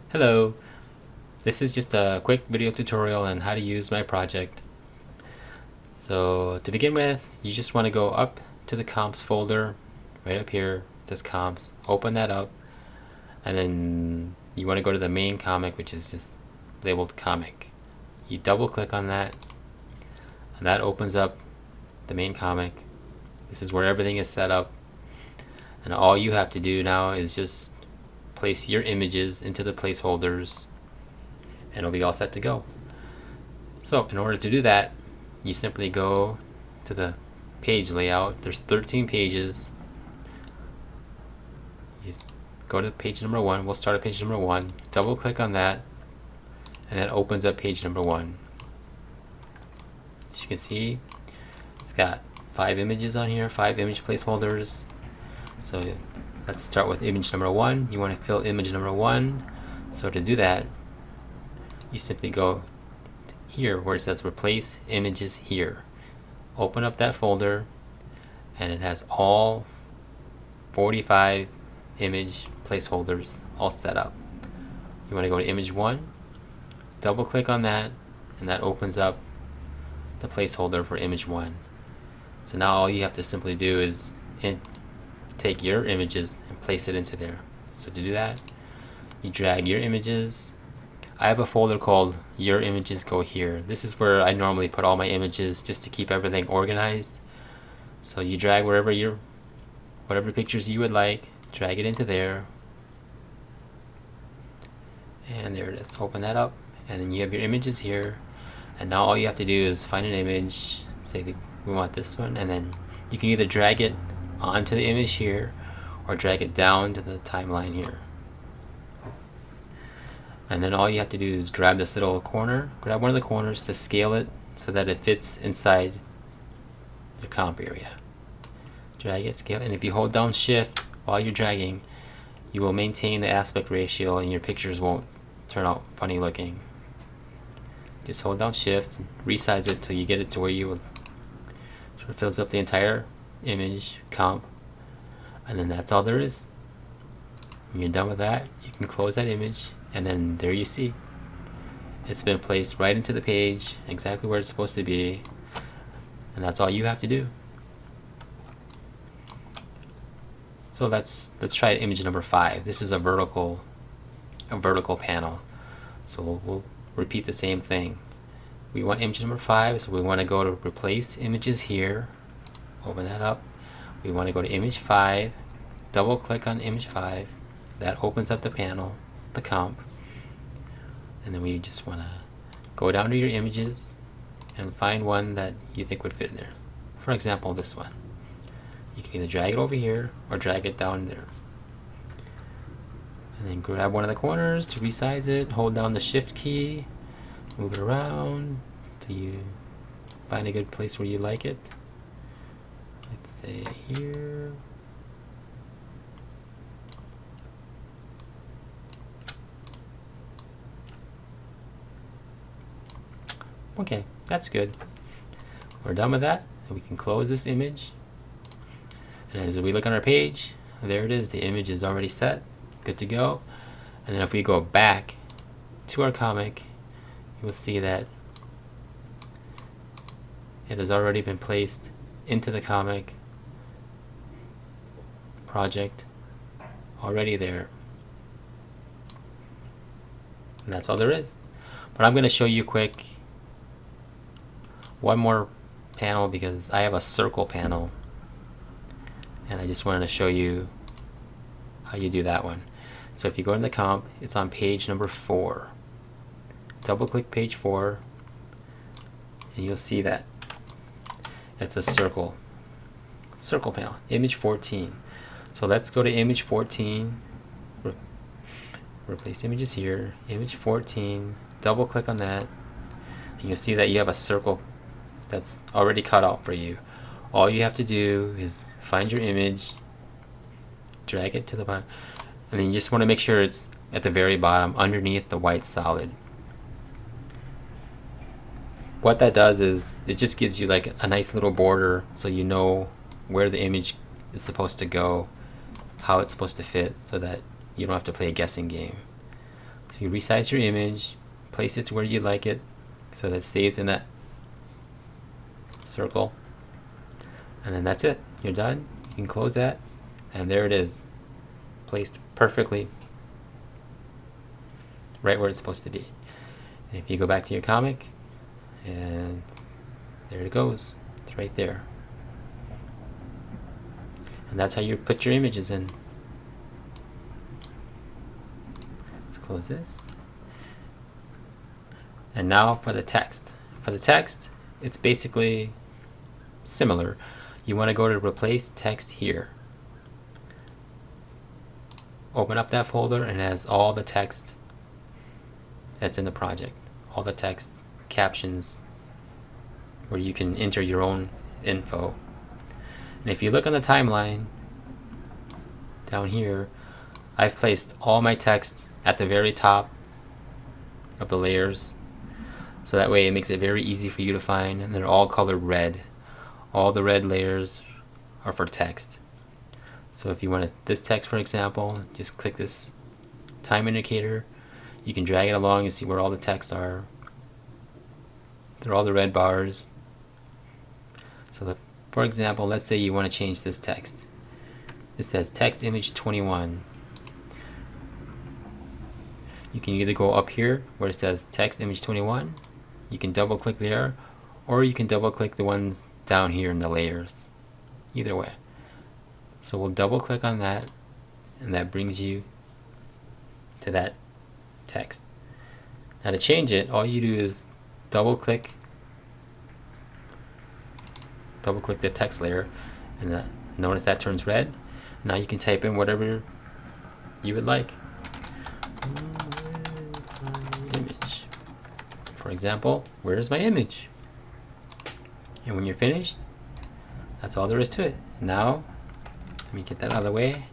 Hello, this is just a quick video tutorial on how to use my project. So to begin with, you just want to go up to the comps folder, right up here, it says comps, open that up, and then you want to go to the main comic, which is just labeled comic. You double click on that, and that opens up the main comic. This is where everything is set up, and all you have to do now is just place your images into the placeholders and it'll be all set to go. So in order to do that, you simply go to the page layout. There's 13 pages. You go to page number 1. We'll start at page number 1. Double click on that, and that opens up page number 1. As you can see, it's got 5 images on here, 5 image placeholders. So let's start with image number 1. You want to fill image number 1. So to do that, you simply go here where it says replace images here. Open up that folder, and it has all 45 image placeholders all set up. You want to go to image 1, double click on that, and that opens up the placeholder for image 1. So now all you have to simply do is take your images and place it into there. So to do that, you drag your images. I have a folder called Your Images Go Here. This is where I normally put all my images just to keep everything organized. So you drag whatever pictures you would like, drag it into there. And there it is. Open that up, and then you have your images here. And now all you have to do is find an image, say that we want this one, and then you can either drag it onto the image here or drag it down to the timeline here. And then all you have to do is grab this little corner, grab one of the corners to scale it so that it fits inside the comp area. Drag it, scale it, and if you hold down shift while you're dragging, you will maintain the aspect ratio and your pictures won't turn out funny looking. Just hold down shift, resize it till you get it to where you sort of fills up the entire image comp, and then that's all there is. When you're done with that, you can close that image, and then there you see it's been placed right into the page exactly where it's supposed to be, and that's all you have to do. So let's try image number 5. This is a vertical panel, so we'll repeat the same thing. We want image number 5, so we want to go to replace images here, open that up. We want to go to image 5, double click on image 5. That opens up the panel, the comp, and then we just want to go down to your images and find one that you think would fit in there. For example, this one. You can either drag it over here or drag it down there. And then grab one of the corners to resize it, hold down the shift key, move it around till you find a good place where you like it. Let's say here. Okay, that's good. We're done with that, and we can close this image. And as we look on our page, there it is. The image is already set, good to go. And then if we go back to our comic, you will see that it has already been placed into the comic project, already there. And that's all there is. But I'm going to show you quick one more panel because I have a circle panel, and I just wanted to show you how you do that one. So if you go into the comp, it's on page number 4. Double click page 4, and you'll see that it's a circle panel, image 14. So let's go to image 14, replace images here, image 14, double click on that, and you'll see that you have a circle that's already cut out for you. All you have to do is find your image, drag it to the bottom, and then you just want to make sure it's at the very bottom underneath the white solid. What that does is it just gives you like a nice little border so you know where the image is supposed to go, how it's supposed to fit, so that you don't have to play a guessing game. So you resize your image, place it to where you like it so that it stays in that circle, and then that's it. You're done. You can close that, and there it is, placed perfectly right where it's supposed to be. And if you go back to your comic, and there it goes. It's right there. And that's how you put your images in. Let's close this. And now for the text. For the text, it's basically similar. You want to go to replace text here. Open up that folder and it has all the text that's in the project. All the text, captions, where you can enter your own info. And if you look on the timeline down here, I've placed all my text at the very top of the layers, so that way it makes it very easy for you to find, and they're all colored red. All the red layers are for text. So if you want this text, for example, just click this time indicator. You can drag it along and see where all the text are. They're all the red bars. So for example, let's say you want to change this text. It says text image 21. You can either go up here where it says text image 21. You can double click there, or you can double click the ones down here in the layers. Either way. So we'll double click on that, and that brings you to that text. Now to change it, all you do is double click the text layer, and notice that turns red. Now you can type in whatever you would like. Where's my image? For example, where's my image? And when you're finished, that's all there is to it. Now, let me get that out of the way.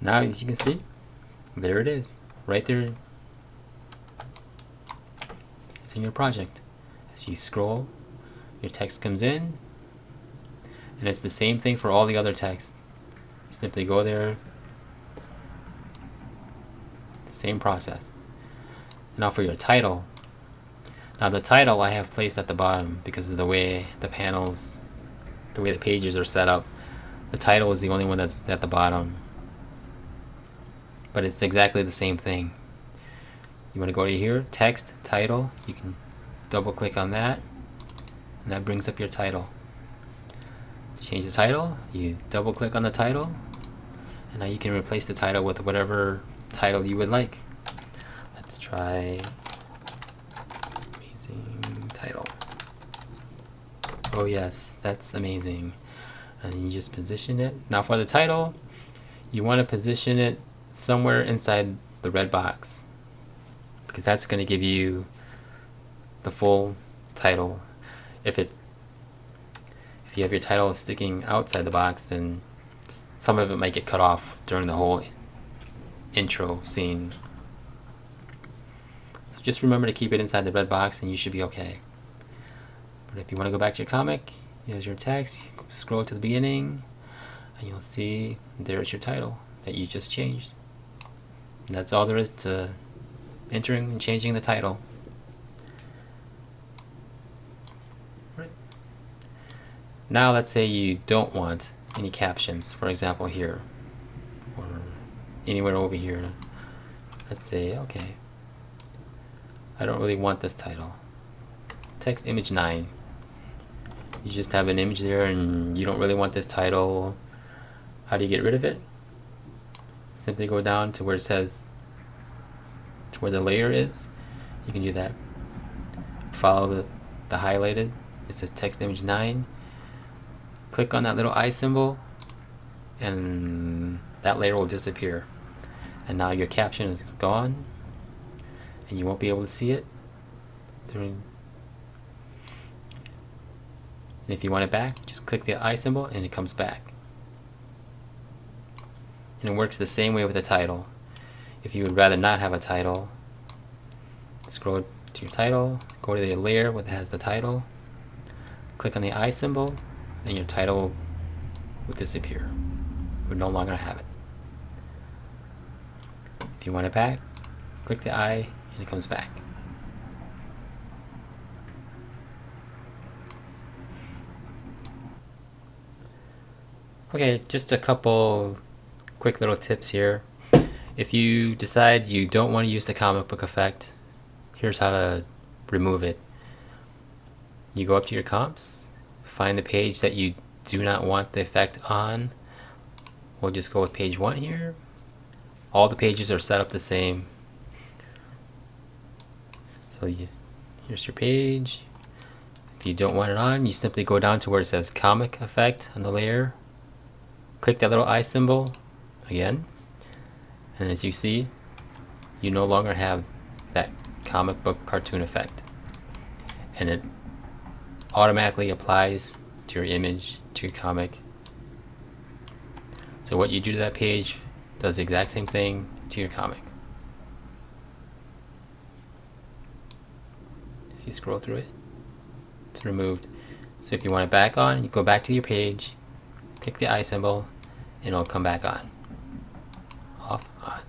Now, as you can see, there it is, right there. It's in your project. As you scroll, your text comes in, and it's the same thing for all the other text. You simply go there, same process. Now for your title. Now the title I have placed at the bottom because of the way the panels, the way the pages are set up. The title is the only one that's at the bottom. But it's exactly the same thing. You want to go to here, text, title. You can double click on that, and that brings up your title. To change the title, you double click on the title, and now you can replace the title with whatever title you would like. Let's try amazing title. Oh yes, that's amazing. And you just position it. Now for the title, you want to position it somewhere inside the red box, because that's going to give you the full title. If you have your title sticking outside the box, then some of it might get cut off during the whole intro scene. So just remember to keep it inside the red box and you should be okay. But if you want to go back to your comic, here's your text, scroll to the beginning, and you'll see there's your title that you just changed. And that's all there is to entering and changing the title. Right. Now let's say you don't want any captions, for example here, or anywhere over here. Let's say, okay, I don't really want this title. Text image 9. You just have an image there and you don't really want this title. How do you get rid of it? Simply go down to where it says, to where the layer is. You can do that. Follow the highlighted. It says text image 9. Click on that little eye symbol and that layer will disappear. And now your caption is gone and you won't be able to see it during. And if you want it back, just click the eye symbol and it comes back. And it works the same way with the title. If you would rather not have a title, scroll to your title, go to your layer where it has the title, click on the eye symbol, and your title will disappear. You would no longer have it. If you want it back, click the eye, and it comes back. Okay, just a couple quick little tips here. If you decide you don't want to use the comic book effect, here's how to remove it. You go up to your comps, find the page that you do not want the effect on. We'll just go with page 1 here. All the pages are set up the same. So here's your page. If you don't want it on, you simply go down to where it says comic effect on the layer. Click that little eye symbol again. And as you see, you no longer have that comic book cartoon effect. And it automatically applies to your image, to your comic. So what you do to that page does the exact same thing to your comic. As you scroll through it, it's removed. So if you want it back on, you go back to your page, click the eye symbol, and it'll come back on. Off, on.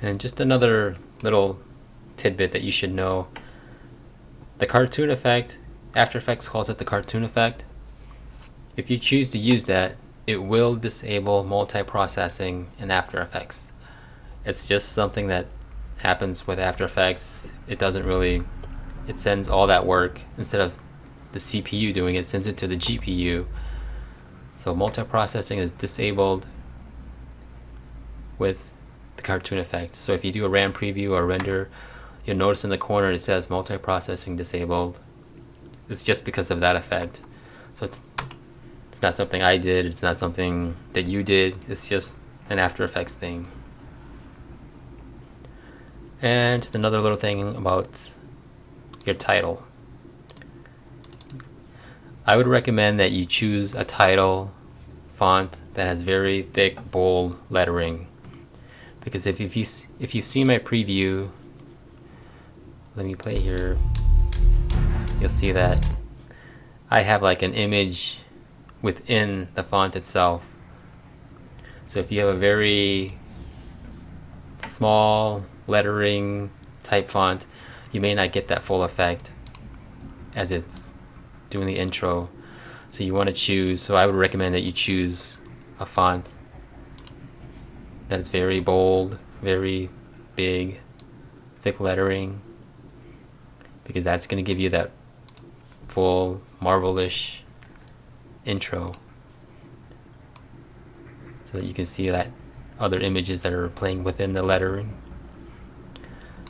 And just another little tidbit that you should know. The cartoon effect, After Effects calls it the cartoon effect. If you choose to use that, it will disable multiprocessing in After Effects. It's just something that happens with After Effects. It sends all that work, instead of the CPU doing it, sends it to the GPU. So multiprocessing is disabled with the cartoon effect. So if you do a RAM preview or render, you'll notice in the corner it says multiprocessing disabled. It's just because of that effect. So it's not something I did, it's not something that you did, it's just an After Effects thing. And just another little thing about your title. I would recommend that you choose a title font that has very thick, bold lettering. Because if you've seen my preview, let me play here, you'll see that I have like an image within the font itself. So if you have a very small lettering type font, you may not get that full effect as it's doing the intro. So you want to choose, so I would recommend that you choose a font that is very bold, very big, thick lettering, because that's going to give you that full Marvel-ish intro, so that you can see that other images that are playing within the lettering.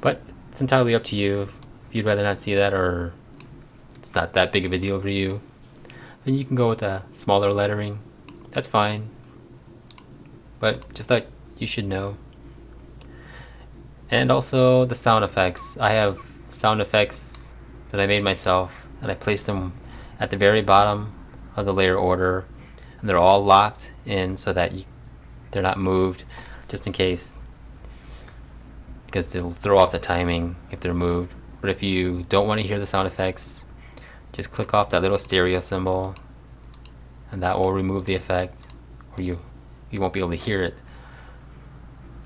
But it's entirely up to you. If you'd rather not see that, or it's not that big of a deal for you, then you can go with a smaller lettering. That's fine. But just like you should know. And also the sound effects. I have sound effects that I made myself, and I placed them at the very bottom of the layer order, and they're all locked in so that they're not moved, just in case, because they'll throw off the timing if they're moved. But if you don't want to hear the sound effects, just click off that little stereo symbol, and that will remove the effect, or you won't be able to hear it.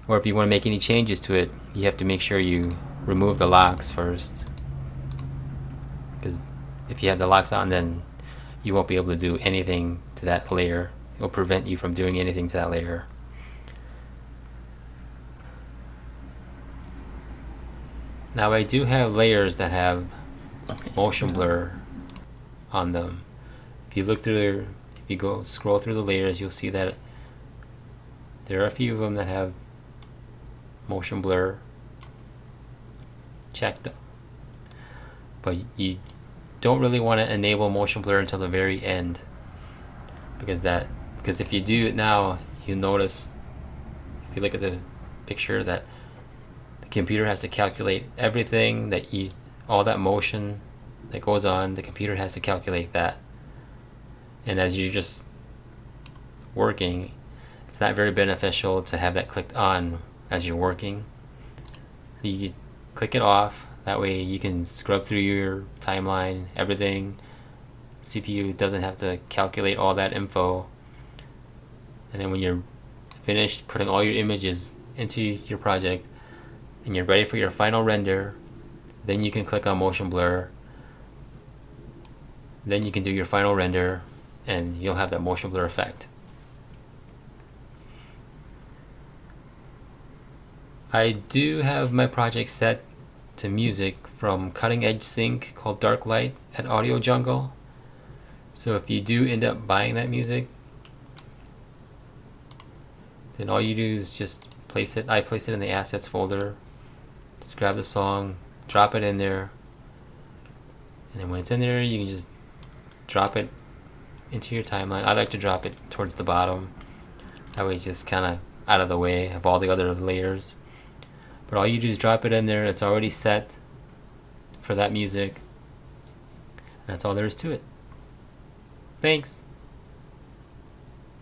Or if you want to make any changes to it, you have to make sure you remove the locks first, because if you have the locks on, then you won't be able to do anything to that layer. It'll prevent you from doing anything to that layer. Now I do have layers that have motion blur on them. If you go scroll through the layers, you'll see that there are a few of them that have motion blur checked, but you don't really want to enable motion blur until the very end, because if you do it now, you'll notice, if you look at the picture, that the computer has to calculate everything all that motion that goes on. The computer has to calculate that, and as you're just working, it's not very beneficial to have that clicked on as you're working. So you click it off, that way you can scrub through your timeline, everything. CPU doesn't have to calculate all that info, and then when you're finished putting all your images into your project and you're ready for your final render, then you can click on motion blur. Then you can do your final render and you'll have that motion blur effect. I do have my project set to music from Cutting Edge Sync called Dark Light at Audio Jungle. So if you do end up buying that music, then all you do is just place it. I place it in the assets folder. Just grab the song, drop it in there, and then when it's in there, you can just drop it into your timeline. I like to drop it towards the bottom. That way it's just kind of out of the way of all the other layers. But all you do is drop it in there. It's already set for that music. And that's all there is to it. Thanks.